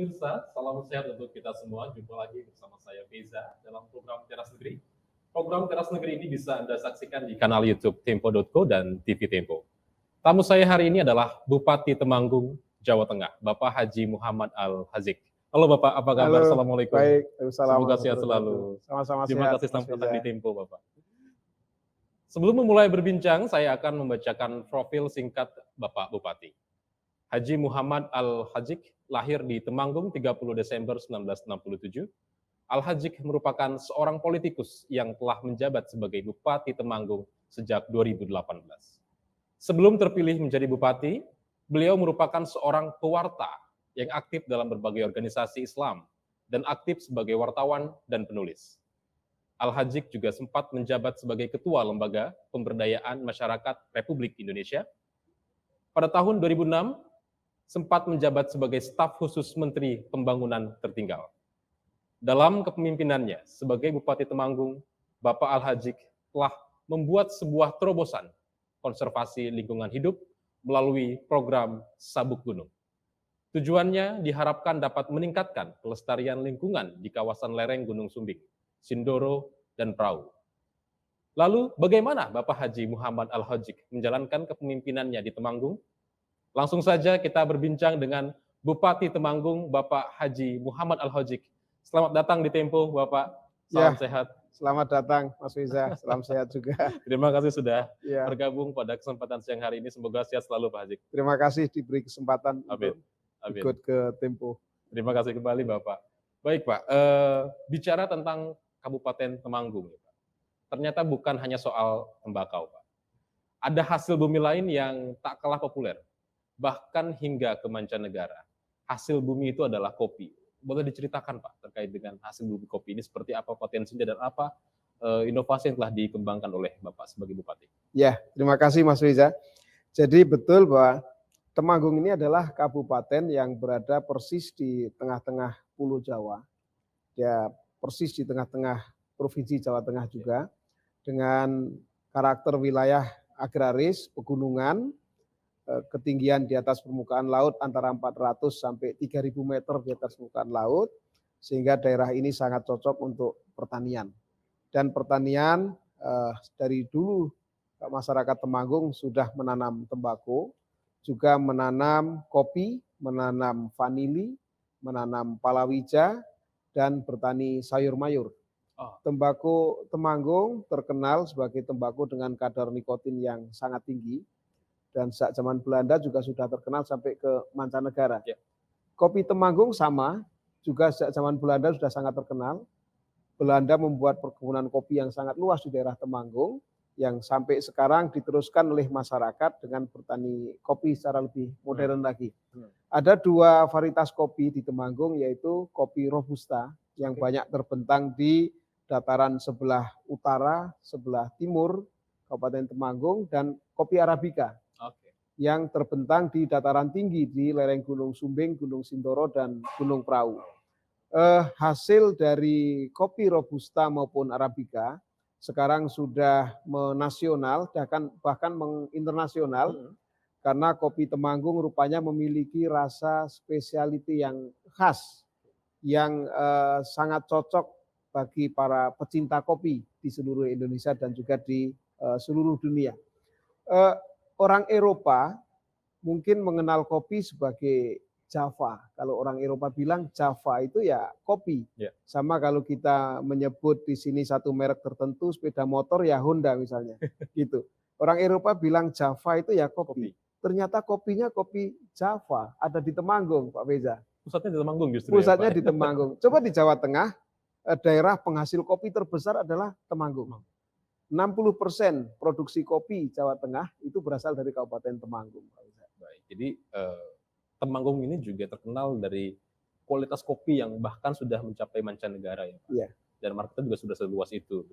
pemirsa, salam sehat untuk kita semua. Jumpa lagi bersama saya Feza dalam program Teras Negeri. Program Teras Negeri ini bisa Anda saksikan di kanal YouTube Tempo.co dan TV Tempo. Tamu saya hari ini adalah Bupati Temanggung, Jawa Tengah, Bapak Haji Muhammad Al-Hazik. Halo Bapak, apa kabar? Halo, Assalamualaikum. baik. Semoga sehat selalu. Sama-sama Terima sehat, kasih selamat Mas datang Feza. di Tempo, Bapak. Sebelum memulai berbincang, saya akan membacakan profil singkat Bapak Bupati. Haji Muhammad Al-Hazik lahir di Temanggung 30 Desember 1967. Al-Hazik merupakan seorang politikus yang telah menjabat sebagai Bupati Temanggung sejak 2018. Sebelum terpilih menjadi bupati, beliau merupakan seorang pewarta yang aktif dalam berbagai organisasi Islam dan aktif sebagai wartawan dan penulis. Al-Hazik juga sempat menjabat sebagai Ketua Lembaga Pemberdayaan Masyarakat Republik Indonesia. Pada tahun 2006, sempat menjabat sebagai staf khusus Menteri Pembangunan Tertinggal. Dalam kepemimpinannya sebagai Bupati Temanggung, Bapak Al-Hazik telah membuat sebuah terobosan konservasi lingkungan hidup melalui program Sabuk Gunung. Tujuannya diharapkan dapat meningkatkan pelestarian lingkungan di kawasan lereng Gunung Sumbing, Sindoro, dan Prau. Lalu bagaimana Bapak Haji Muhammad Al-Hazik menjalankan kepemimpinannya di Temanggung? Langsung saja kita berbincang dengan Bupati Temanggung, Bapak Haji Muhammad Al-Hazik. Selamat datang di Tempo, Bapak. Salam sehat. Selamat datang, Mas Feza. Salam sehat juga. Terima kasih sudah bergabung pada kesempatan siang hari ini. Semoga sehat selalu, Pak Hazik. Terima kasih diberi kesempatan Amin. untuk ikut ke Tempo. Terima kasih kembali, Bapak. Baik, Pak. Bicara tentang Kabupaten Temanggung, Pak. Ternyata bukan hanya soal tembakau, Pak. Ada hasil bumi lain yang tak kalah populer, bahkan hingga ke mancanegara. Hasil bumi itu adalah kopi. Boleh diceritakan, Pak, terkait dengan hasil bumi kopi ini seperti apa potensinya dan apa inovasi yang telah dikembangkan oleh Bapak sebagai Bupati? Ya, terima kasih Mas Feza. Jadi betul bahwa Temanggung ini adalah kabupaten yang berada persis di tengah-tengah Pulau Jawa. Ya, persis di tengah-tengah Provinsi Jawa Tengah juga, dengan karakter wilayah agraris, pegunungan, ketinggian di atas permukaan laut antara 400 sampai 3.000 meter di atas permukaan laut, sehingga daerah ini sangat cocok untuk pertanian. Dan pertanian dari dulu masyarakat Temanggung sudah menanam tembakau, juga menanam kopi, menanam vanili, menanam palawija, dan bertani sayur mayur. Tembakau Temanggung terkenal sebagai tembakau dengan kadar nikotin yang sangat tinggi, dan sejak zaman Belanda juga sudah terkenal sampai ke mancanegara. Ya. Kopi Temanggung sama, juga sejak zaman Belanda sudah sangat terkenal. Belanda membuat perkebunan kopi yang sangat luas di daerah Temanggung, yang sampai sekarang diteruskan oleh masyarakat dengan bertani kopi secara lebih modern lagi. Ada dua varietas kopi di Temanggung, yaitu kopi Robusta, yang banyak terbentang di dataran sebelah utara, sebelah timur, Kabupaten Temanggung, dan kopi Arabica, yang terbentang di dataran tinggi di lereng Gunung Sumbing, Gunung Sindoro, dan Gunung Prau. Hasil dari kopi Robusta maupun Arabica sekarang sudah menasional, bahkan menginternasional, karena kopi Temanggung rupanya memiliki rasa spesialiti yang khas, yang sangat cocok bagi para pecinta kopi di seluruh Indonesia dan juga di seluruh dunia. Orang Eropa mungkin mengenal kopi sebagai Java. Kalau orang Eropa bilang Java itu ya kopi. Yeah. Sama kalau kita menyebut di sini satu merek tertentu sepeda motor ya Honda misalnya. Gitu. Orang Eropa bilang Java itu ya kopi. Ternyata kopinya kopi Java, ada di Temanggung, Pak Feza. Pusatnya di Temanggung justru. Pusatnya ya, di Temanggung. Coba di Jawa Tengah, daerah penghasil kopi terbesar adalah Temanggung. 60% produksi kopi Jawa Tengah itu berasal dari Kabupaten Temanggung. Baik, jadi Temanggung ini juga terkenal dari kualitas kopi yang bahkan sudah mencapai mancanegara ya Pak. Iya. Dan marketnya juga sudah seluas itu.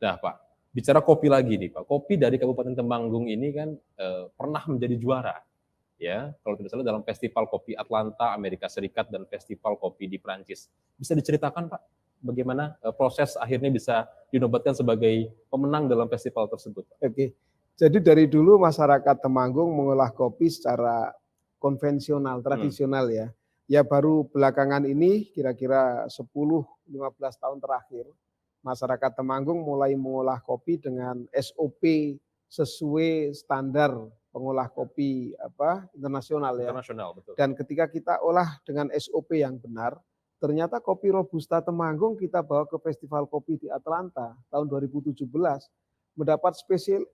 Nah Pak, bicara kopi lagi nih Pak. Kopi dari Kabupaten Temanggung ini kan pernah menjadi juara. Ya, kalau tidak salah dalam Festival Kopi Atlanta Amerika Serikat dan Festival Kopi di Prancis. Bisa diceritakan Pak, bagaimana proses akhirnya bisa dinobatkan sebagai pemenang dalam festival tersebut? Oke, jadi dari dulu masyarakat Temanggung mengolah kopi secara konvensional, tradisional ya. Ya baru belakangan ini kira-kira 10-15 tahun terakhir masyarakat Temanggung mulai mengolah kopi dengan SOP sesuai standar pengolah kopi internasional ya. Internasional, betul. Dan ketika kita olah dengan SOP yang benar, ternyata kopi Robusta Temanggung kita bawa ke Festival Kopi di Atlanta tahun 2017 mendapat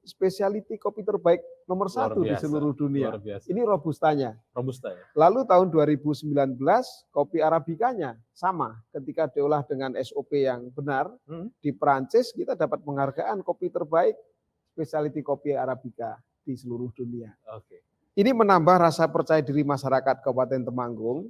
specialty kopi terbaik nomor Luar 1 di biasa, seluruh dunia. luar biasa. Ini Robustanya. Robusta ya. Lalu tahun 2019 kopi Arabikanya sama ketika diolah dengan SOP yang benar di Perancis kita dapat penghargaan kopi terbaik specialty kopi Arabika di seluruh dunia. Oke. Ini menambah rasa percaya diri masyarakat Kabupaten Temanggung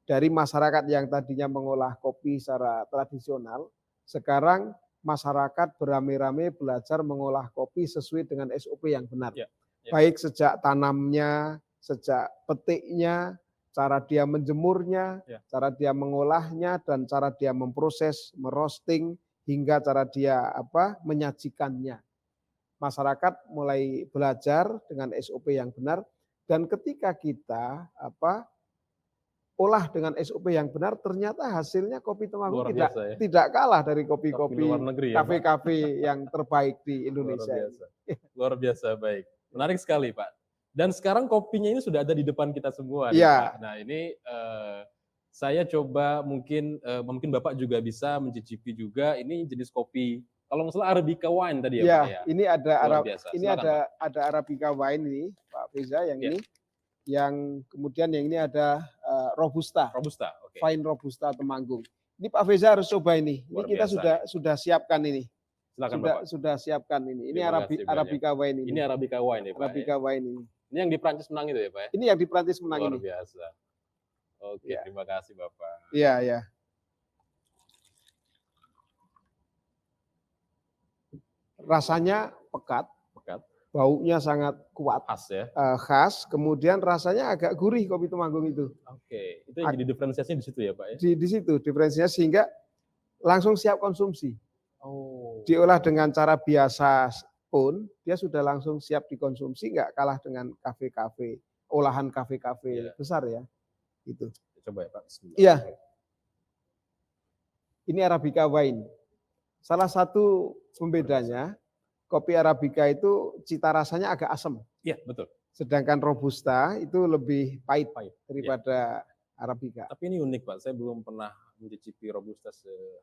dari masyarakat yang tadinya mengolah kopi secara tradisional, sekarang masyarakat beramai-ramai belajar mengolah kopi sesuai dengan SOP yang benar. Ya, ya. Baik sejak tanamnya, sejak petiknya, cara dia menjemurnya, ya, cara dia mengolahnya, dan cara dia memproses, merosting, hingga cara dia menyajikannya. Masyarakat mulai belajar dengan SOP yang benar, dan ketika kita olah dengan SOP yang benar, ternyata hasilnya kopi Temanggung tidak kalah dari kopi-kopi kafe-kafe yang terbaik di Indonesia. Luar biasa, baik. Menarik sekali, Pak. Dan sekarang kopinya ini sudah ada di depan kita semua. Ya. Pak. Nah ini saya coba mungkin Bapak juga bisa mencicipi juga ini jenis kopi. Kalau nggak salah Arabica wine tadi ya, Pak ya. Ini ada Silakan, ada Arabica wine ini, Pak Feza yang ya. ini. Yang kemudian yang ini ada Robusta. Robusta, oke. Fine Robusta Temanggung. Ini Pak Feza harus coba ini. Ini kita sudah siapkan ini. Silakan, Bapak. Sudah siapkan ini. Ini Arabica wine ini. Ini Arabica wine ya, Pak. Arabica wine ini. Ini yang di Prancis menang itu ya, Pak ya? Ini yang di Prancis menang ini. Luar biasa. Oke, ya. Terima kasih, Bapak. Iya, ya. Rasanya pekat. Baunya sangat kuat, khas ya. Khas, kemudian rasanya agak gurih kopi Temanggung itu. Oke, itu yang jadi diferensiasinya di situ ya, Pak ya? Di situ diferensiasinya sehingga langsung siap konsumsi. Oh. Diolah dengan cara biasa pun dia sudah langsung siap dikonsumsi, nggak kalah dengan kafe-kafe, olahan kafe-kafe besar ya. Gitu. Coba ya, Pak. Iya. Ini Arabica wine. Salah satu pembedanya kopi Arabica itu cita rasanya agak asam. Iya, betul. Sedangkan Robusta itu lebih pahit daripada Arabica. Tapi ini unik, Pak. Saya belum pernah mencicipi Robusta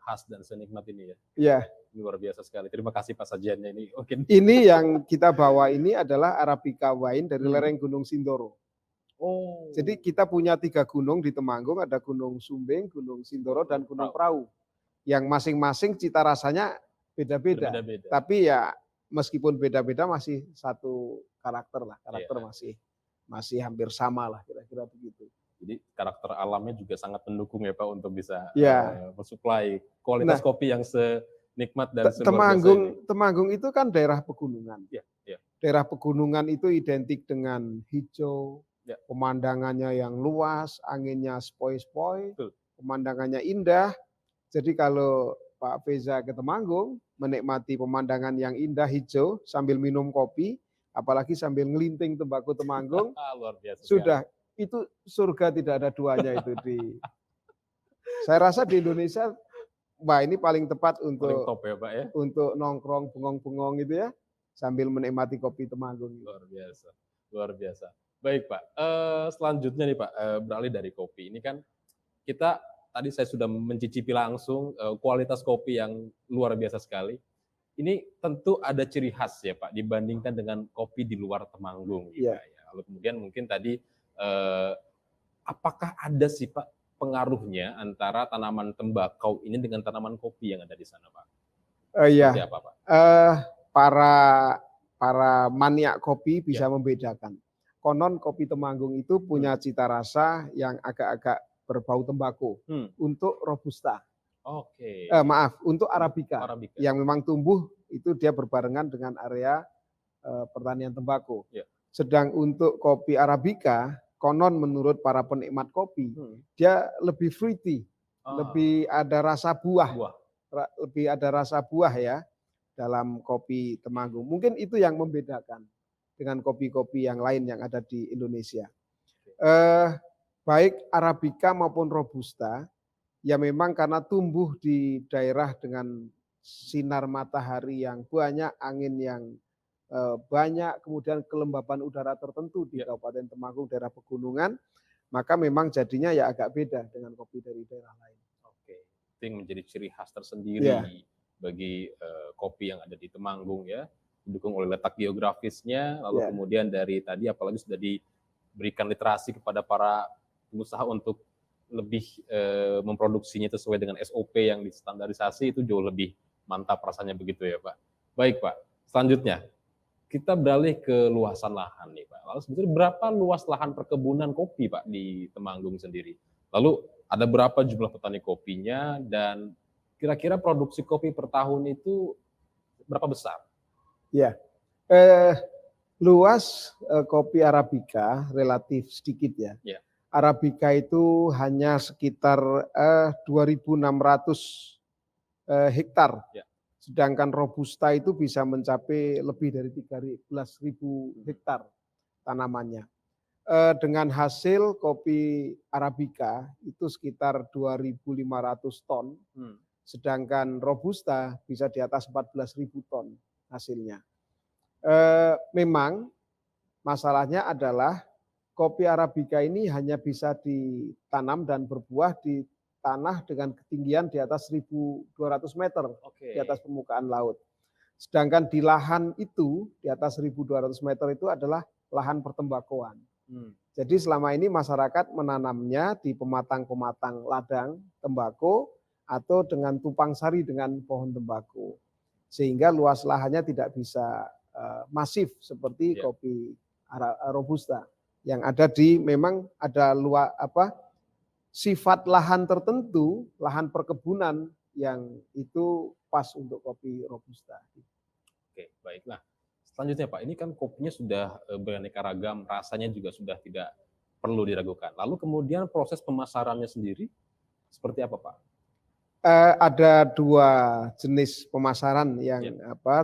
khas dan senikmat ini ya. Iya. Luar biasa sekali. Terima kasih Pak sajiannya ini. Ini yang kita bawa ini adalah Arabica wine dari lereng Gunung Sindoro. Oh. Jadi kita punya 3 gunung di Temanggung, ada Gunung Sumbing, Gunung Sindoro, dan Gunung Prau. Yang masing-masing cita rasanya beda-beda. Tapi ya meskipun beda-beda masih satu karakter lah, masih hampir sama lah kira-kira begitu. Jadi karakter alamnya juga sangat mendukung ya Pak untuk bisa mensuplai kualitas kopi yang senikmat dan Temanggung itu kan daerah pegunungan. Daerah pegunungan itu identik dengan hijau, pemandangannya yang luas, anginnya spoi-spoi, pemandangannya indah. Jadi kalau Pak Feza ke Temanggung, menikmati pemandangan yang indah hijau sambil minum kopi, apalagi sambil ngelinting tembakau Temanggung, luar biasa sudah itu surga tidak ada duanya itu Saya rasa di Indonesia, wah ini paling tepat untuk paling top ya Pak ya, untuk nongkrong bengong-bengong gitu ya, sambil menikmati kopi Temanggung. Luar biasa, luar biasa. Baik Pak, selanjutnya nih Pak, beralih dari kopi ini kan kita tadi saya sudah mencicipi langsung kualitas kopi yang luar biasa sekali. Ini tentu ada ciri khas ya Pak dibandingkan dengan kopi di luar Temanggung. Iya. Ya. Lalu kemudian mungkin tadi apakah ada sih Pak pengaruhnya antara tanaman tembakau ini dengan tanaman kopi yang ada di sana Pak? Iya. Seperti apa Pak? Para maniak kopi bisa membedakan. Konon kopi Temanggung itu punya cita rasa yang agak-agak berbau tembakau untuk Robusta. Oke. Untuk Arabica yang memang tumbuh itu dia berbarengan dengan area pertanian tembakau. Ya. Sedang untuk kopi Arabica, konon menurut para penikmat kopi, dia lebih fruity, lebih ada rasa buah. Lebih ada rasa buah ya dalam kopi Temanggung. Mungkin itu yang membedakan dengan kopi-kopi yang lain yang ada di Indonesia. baik Arabica maupun Robusta, ya memang karena tumbuh di daerah dengan sinar matahari yang banyak, angin yang banyak, kemudian kelembapan udara tertentu di Ya. Kabupaten Temanggung, daerah pegunungan, maka memang jadinya ya agak beda dengan kopi dari daerah lain. Oke, itu yang menjadi ciri khas Ya. tersendiri bagi kopi yang ada di Temanggung ya, didukung oleh letak geografisnya, lalu Ya. kemudian dari tadi apalagi sudah diberikan literasi kepada para pengusaha untuk lebih memproduksinya sesuai dengan SOP yang distandarisasi, itu jauh lebih mantap rasanya begitu ya Pak. Baik Pak, selanjutnya kita beralih ke luasan lahan nih Pak. Lalu sebetulnya berapa luas lahan perkebunan kopi Pak di Temanggung sendiri? Lalu ada berapa jumlah petani kopinya dan kira-kira produksi kopi per tahun itu berapa besar? Ya, luas kopi Arabica relatif sedikit ya. Ya. Arabica itu hanya sekitar 2.600 hektar. Ya. Sedangkan Robusta itu bisa mencapai lebih dari 13.000 hektar tanamannya. Dengan hasil kopi Arabica itu sekitar 2.500 ton, sedangkan Robusta bisa di atas 14.000 ton hasilnya. Memang masalahnya adalah kopi Arabica ini hanya bisa ditanam dan berbuah di tanah dengan ketinggian di atas 1.200 meter di atas permukaan laut. Sedangkan di lahan itu, di atas 1.200 meter itu adalah lahan pertembakoan. Jadi selama ini masyarakat menanamnya di pematang-pematang ladang tembakau atau dengan tumpang sari dengan pohon tembakau. Sehingga luas lahannya tidak bisa masif seperti kopi Robusta. Yang ada memang ada sifat lahan tertentu, lahan perkebunan yang itu pas untuk kopi Robusta. Oke, baiklah. Selanjutnya Pak, ini kan kopinya sudah beraneka ragam, rasanya juga sudah tidak perlu diragukan. Lalu kemudian proses pemasarannya sendiri seperti apa Pak? Ada dua jenis pemasaran yang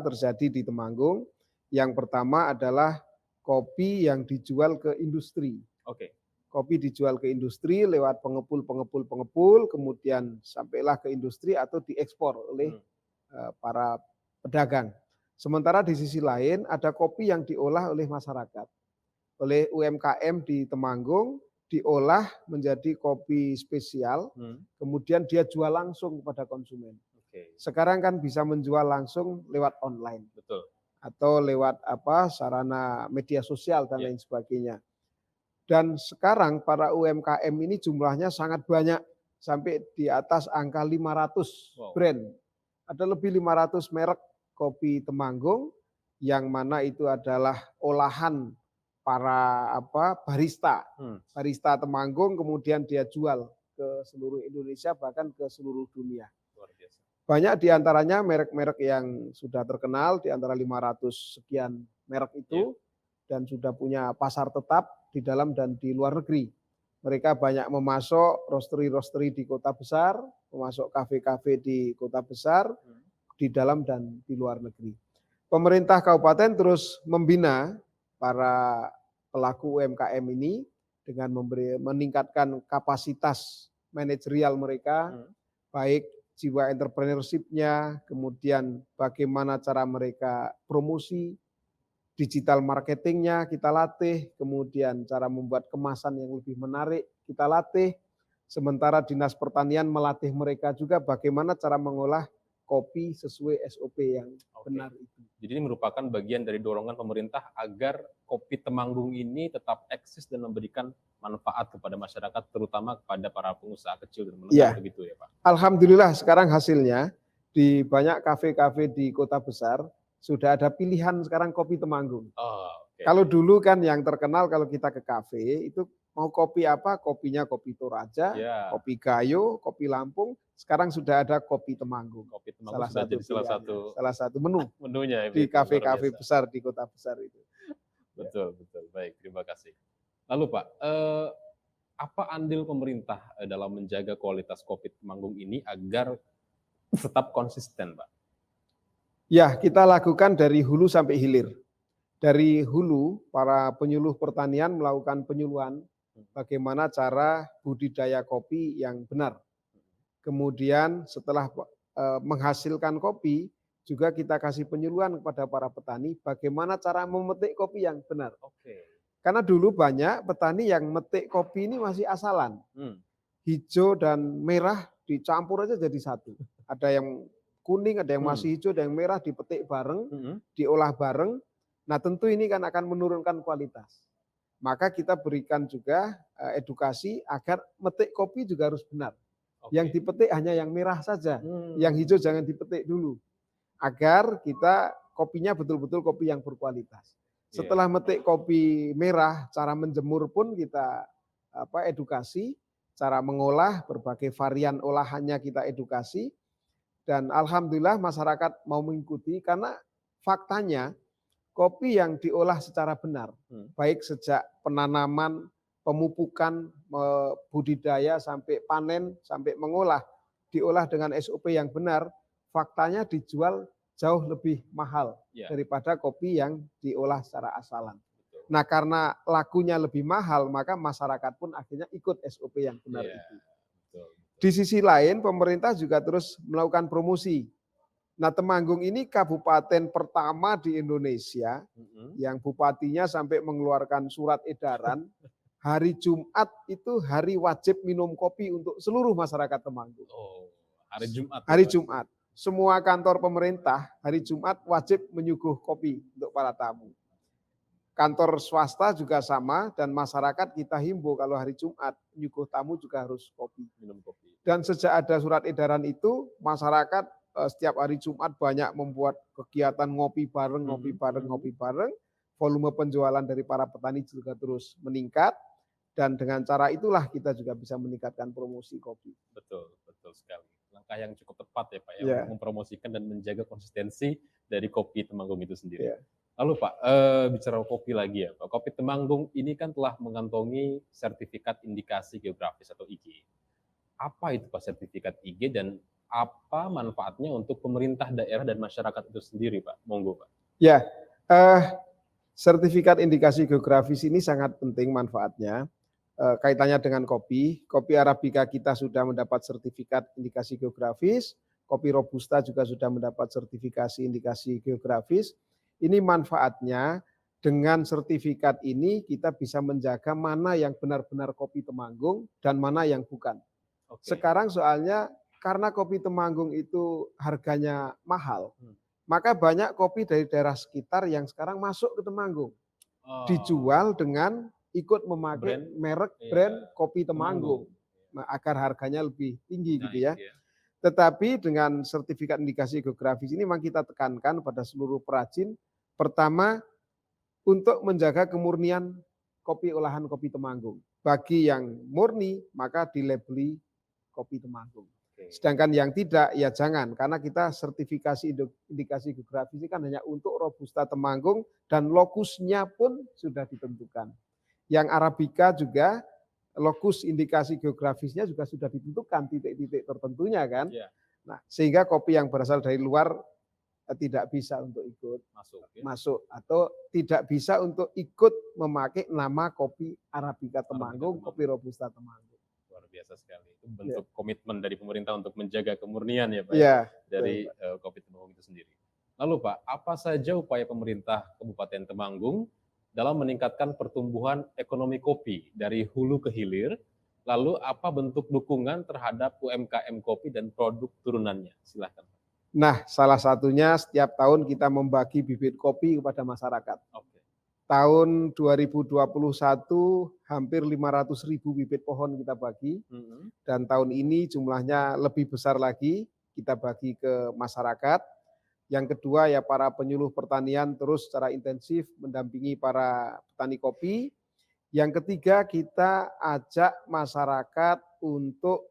terjadi di Temanggung. Yang pertama adalah kopi yang dijual ke industri. Oke. Kopi dijual ke industri lewat pengepul, kemudian sampailah ke industri atau diekspor oleh para pedagang. Sementara di sisi lain ada kopi yang diolah oleh masyarakat, oleh UMKM di Temanggung, diolah menjadi kopi spesial, kemudian dia jual langsung kepada konsumen. Sekarang kan bisa menjual langsung lewat online. Betul. Atau lewat sarana media sosial dan lain sebagainya. Dan sekarang para UMKM ini jumlahnya sangat banyak, sampai di atas angka 500 brand. Ada lebih 500 merek kopi Temanggung, yang mana itu adalah olahan para barista. Barista Temanggung kemudian dia jual ke seluruh Indonesia, bahkan ke seluruh dunia. Luar biasa. Banyak diantaranya merek-merek yang sudah terkenal, di antara 500 sekian merek itu, dan sudah punya pasar tetap di dalam dan di luar negeri. Mereka banyak memasok roastery-roastery di kota besar, memasok kafe-kafe di kota besar, di dalam dan di luar negeri. Pemerintah kabupaten terus membina para pelaku UMKM ini dengan meningkatkan kapasitas manajerial mereka, baik jiwa entrepreneurship-nya, kemudian bagaimana cara mereka promosi, digital marketingnya kita latih, kemudian cara membuat kemasan yang lebih menarik kita latih, sementara Dinas Pertanian melatih mereka juga bagaimana cara mengolah kopi sesuai SOP yang benar itu. Jadi ini merupakan bagian dari dorongan pemerintah agar kopi Temanggung ini tetap eksis dan memberikan manfaat kepada masyarakat, terutama kepada para pengusaha kecil dan menengah, begitu ya Pak? Alhamdulillah sekarang hasilnya di banyak kafe-kafe di kota besar sudah ada pilihan sekarang kopi Temanggung. Kalau dulu kan yang terkenal kalau kita ke kafe itu mau kopi apa, kopinya kopi Toraja, kopi Gayo, kopi Lampung. Sekarang sudah ada kopi Temanggung. Kopi Temanggung sudah jadi salah satu menu menunya di kafe-kafe besar di kota besar itu. Betul, betul. Baik, terima kasih. Lalu Pak, apa andil pemerintah dalam menjaga kualitas kopi Temanggung ini agar tetap konsisten, Pak? Ya, kita lakukan dari hulu sampai hilir. Dari hulu, para penyuluh pertanian melakukan penyuluhan bagaimana cara budidaya kopi yang benar. Kemudian setelah menghasilkan kopi, juga kita kasih penyuluhan kepada para petani bagaimana cara memetik kopi yang benar. Oke. Karena dulu banyak petani yang metik kopi ini masih asalan. Hijau dan merah dicampur aja jadi satu. Ada yang kuning, ada yang masih hijau, ada yang merah dipetik bareng, diolah bareng. Nah tentu ini kan akan menurunkan kualitas. Maka kita berikan juga edukasi agar metik kopi juga harus benar. Yang dipetik hanya yang merah saja, yang hijau jangan dipetik dulu. Agar kita kopinya betul-betul kopi yang berkualitas. Setelah metik kopi merah, cara menjemur pun kita edukasi, cara mengolah, berbagai varian olahannya kita edukasi. Dan alhamdulillah masyarakat mau mengikuti karena faktanya kopi yang diolah secara benar, baik sejak penanaman, pemupukan, budidaya sampai panen, sampai mengolah, diolah dengan SOP yang benar, faktanya dijual jauh lebih mahal daripada kopi yang diolah secara asalan. Nah karena lakunya lebih mahal, maka masyarakat pun akhirnya ikut SOP yang benar itu. Di sisi lain pemerintah juga terus melakukan promosi. Nah Temanggung ini kabupaten pertama di Indonesia yang bupatinya sampai mengeluarkan surat edaran hari Jumat itu hari wajib minum kopi untuk seluruh masyarakat Temanggung. Oh, hari Jumat. Hari Jumat. Semua kantor pemerintah hari Jumat wajib menyuguh kopi untuk para tamu. Kantor swasta juga sama dan masyarakat kita himbau kalau hari Jumat menyuguh tamu juga harus kopi. Minum kopi. Dan sejak ada surat edaran itu masyarakat setiap hari Jumat banyak membuat kegiatan ngopi bareng, ngopi bareng, ngopi bareng. Volume penjualan dari para petani juga terus meningkat. Dan dengan cara itulah kita juga bisa meningkatkan promosi kopi. Betul, betul sekali. Langkah yang cukup tepat ya Pak ya, untuk mempromosikan dan menjaga konsistensi dari kopi Temanggung itu sendiri. Lalu Pak, bicara kopi lagi ya Pak, kopi Temanggung ini kan telah mengantongi sertifikat indikasi geografis atau IG. Apa itu Pak sertifikat IG dan apa manfaatnya untuk pemerintah daerah dan masyarakat itu sendiri Pak? Monggo Pak. Ya, sertifikat indikasi geografis ini sangat penting manfaatnya. Kaitannya dengan kopi Arabica kita sudah mendapat sertifikat indikasi geografis, kopi Robusta juga sudah mendapat sertifikasi indikasi geografis. Ini manfaatnya dengan sertifikat ini kita bisa menjaga mana yang benar-benar kopi Temanggung dan mana yang bukan. Sekarang soalnya karena kopi Temanggung itu harganya mahal, maka banyak kopi dari daerah sekitar yang sekarang masuk ke Temanggung. Dijual dengan ikut memakai merek brand kopi Temanggung agar harganya lebih tinggi gitu ya. Tetapi dengan sertifikat indikasi geografis ini memang kita tekankan pada seluruh perajin, pertama untuk menjaga kemurnian kopi olahan kopi Temanggung. Bagi yang murni maka dilabeli kopi Temanggung. Sedangkan yang tidak ya jangan, karena kita sertifikasi indikasi geografis ini kan hanya untuk Robusta Temanggung dan lokusnya pun sudah ditentukan. Yang Arabica juga lokus indikasi geografisnya juga sudah ditentukan titik-titik tertentunya kan. Nah, sehingga kopi yang berasal dari luar tidak bisa untuk ikut masuk atau tidak bisa untuk ikut memakai nama kopi Arabica Temanggung, kopi Robusta Temanggung. Luar biasa sekali. Itu bentuk komitmen dari pemerintah untuk menjaga kemurnian ya Pak dari kopi Temanggung itu sendiri. Lalu Pak, apa saja upaya pemerintah Kabupaten Temanggung dalam meningkatkan pertumbuhan ekonomi kopi dari hulu ke hilir, lalu apa bentuk dukungan terhadap UMKM kopi dan produk turunannya? Silahkan. Nah, salah satunya setiap tahun kita membagi bibit kopi kepada masyarakat. Tahun 2021 hampir 500.000 bibit pohon kita bagi, dan tahun ini jumlahnya lebih besar lagi kita bagi ke masyarakat. Yang kedua ya para penyuluh pertanian terus secara intensif mendampingi para petani kopi. Yang ketiga kita ajak masyarakat untuk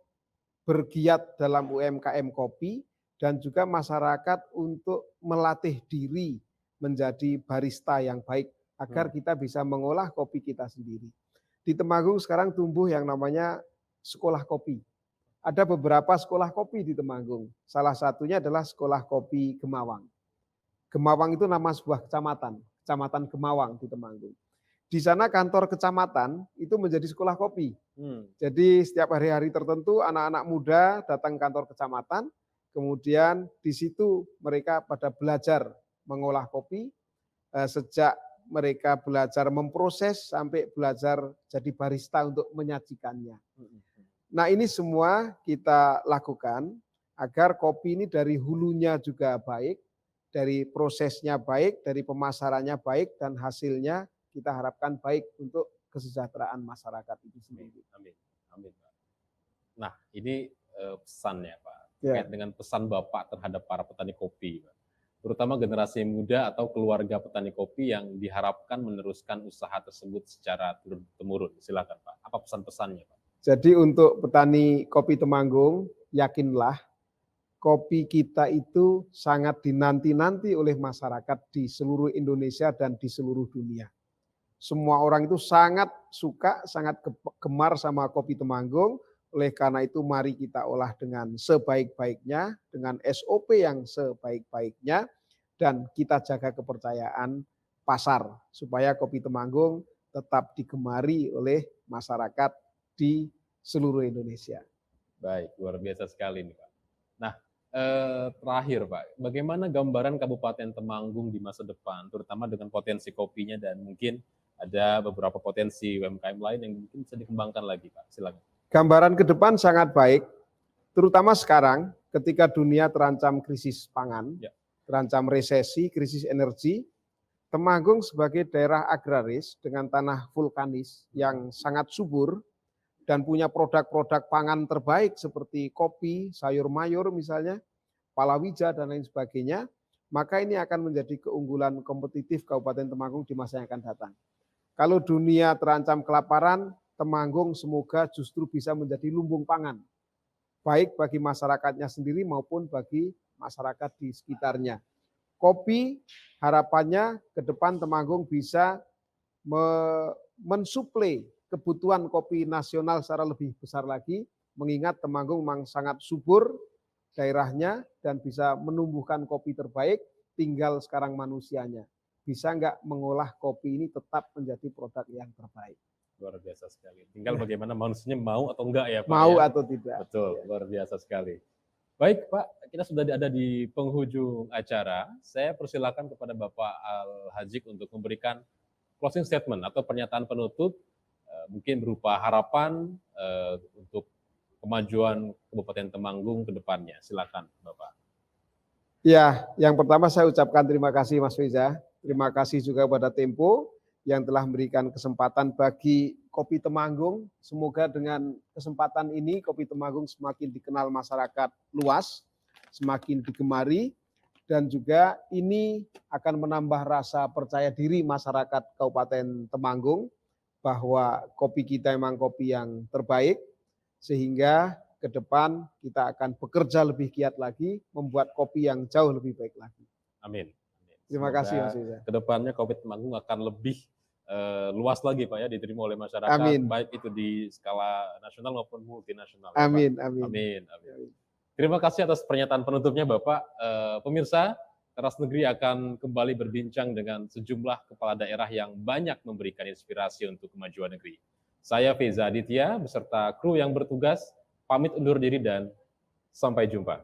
bergiat dalam UMKM kopi dan juga masyarakat untuk melatih diri menjadi barista yang baik agar kita bisa mengolah kopi kita sendiri. Di Temanggung sekarang tumbuh yang namanya sekolah kopi. Ada beberapa sekolah kopi di Temanggung. Salah satunya adalah Sekolah Kopi Gemawang. Gemawang itu nama sebuah kecamatan, Kecamatan Gemawang di Temanggung. Di sana kantor kecamatan itu menjadi sekolah kopi. Hmm. Jadi setiap hari-hari tertentu anak-anak muda datang ke kantor kecamatan, kemudian di situ mereka pada belajar mengolah kopi, sejak mereka belajar memproses sampai belajar jadi barista untuk menyajikannya. Nah, ini semua kita lakukan agar kopi ini dari hulunya juga baik, dari prosesnya baik, dari pemasarannya baik, dan hasilnya kita harapkan baik untuk kesejahteraan masyarakat itu sendiri. Amin. Amin, Pak. Nah, ini pesannya, Pak. Ya. Terkait dengan pesan Bapak terhadap para petani kopi, Pak. Terutama generasi muda atau keluarga petani kopi yang diharapkan meneruskan usaha tersebut secara turun-temurun. Silakan, Pak. Apa pesan-pesannya, Pak? Jadi untuk petani kopi Temanggung, yakinlah kopi kita itu sangat dinanti-nanti oleh masyarakat di seluruh Indonesia dan di seluruh dunia. Semua orang itu sangat suka, sangat gemar sama kopi Temanggung. Oleh karena itu mari kita olah dengan sebaik-baiknya, dengan SOP yang sebaik-baiknya, dan kita jaga kepercayaan pasar supaya kopi Temanggung tetap digemari oleh masyarakat di seluruh Indonesia. Baik, luar biasa sekali nih, Pak. Nah, terakhir, Pak, bagaimana gambaran Kabupaten Temanggung di masa depan, terutama dengan potensi kopinya dan mungkin ada beberapa potensi UMKM lain yang mungkin bisa dikembangkan lagi, Pak. Silakan. Gambaran ke depan sangat baik, terutama sekarang ketika dunia terancam krisis pangan, terancam resesi, krisis energi. Temanggung sebagai daerah agraris dengan tanah vulkanis yang sangat subur dan punya produk-produk pangan terbaik seperti kopi, sayur mayur misalnya, palawija dan lain sebagainya, maka ini akan menjadi keunggulan kompetitif Kabupaten Temanggung di masa yang akan datang. Kalau dunia terancam kelaparan, Temanggung semoga justru bisa menjadi lumbung pangan, baik bagi masyarakatnya sendiri maupun bagi masyarakat di sekitarnya. Kopi harapannya ke depan Temanggung bisa mensuplai kebutuhan kopi nasional secara lebih besar lagi, mengingat Temanggung memang sangat subur daerahnya dan bisa menumbuhkan kopi terbaik, tinggal sekarang manusianya. Bisa nggak mengolah kopi ini tetap menjadi produk yang terbaik. Luar biasa sekali. Tinggal bagaimana manusianya mau atau enggak ya, Pak. Mau ya? atau tidak. Betul, luar biasa sekali. Baik, Pak, kita sudah ada di penghujung acara. Saya persilakan kepada Bapak Al-Hajik untuk memberikan closing statement atau pernyataan penutup, mungkin berupa harapan untuk kemajuan Kabupaten Temanggung ke depannya. Silakan, Bapak. Ya, yang pertama saya ucapkan terima kasih Mas Riza. Terima kasih juga kepada Tempo yang telah memberikan kesempatan bagi kopi Temanggung. Semoga dengan kesempatan ini kopi Temanggung semakin dikenal masyarakat luas, semakin digemari, dan juga ini akan menambah rasa percaya diri masyarakat Kabupaten Temanggung bahwa kopi kita memang kopi yang terbaik, sehingga ke depan kita akan bekerja lebih giat lagi, membuat kopi yang jauh lebih baik lagi. Amin. Terima kasih Mas Riza. Kedepannya kopi Temanggung akan lebih luas lagi Pak ya, diterima oleh masyarakat, Amin. baik itu di skala nasional maupun multinasional. Amin, Pak. amin. Amin, amin. Terima kasih atas pernyataan penutupnya Bapak. Pemirsa, Teras Negeri akan kembali berbincang dengan sejumlah kepala daerah yang banyak memberikan inspirasi untuk kemajuan negeri. Saya Feza Aditya beserta kru yang bertugas pamit undur diri dan sampai jumpa.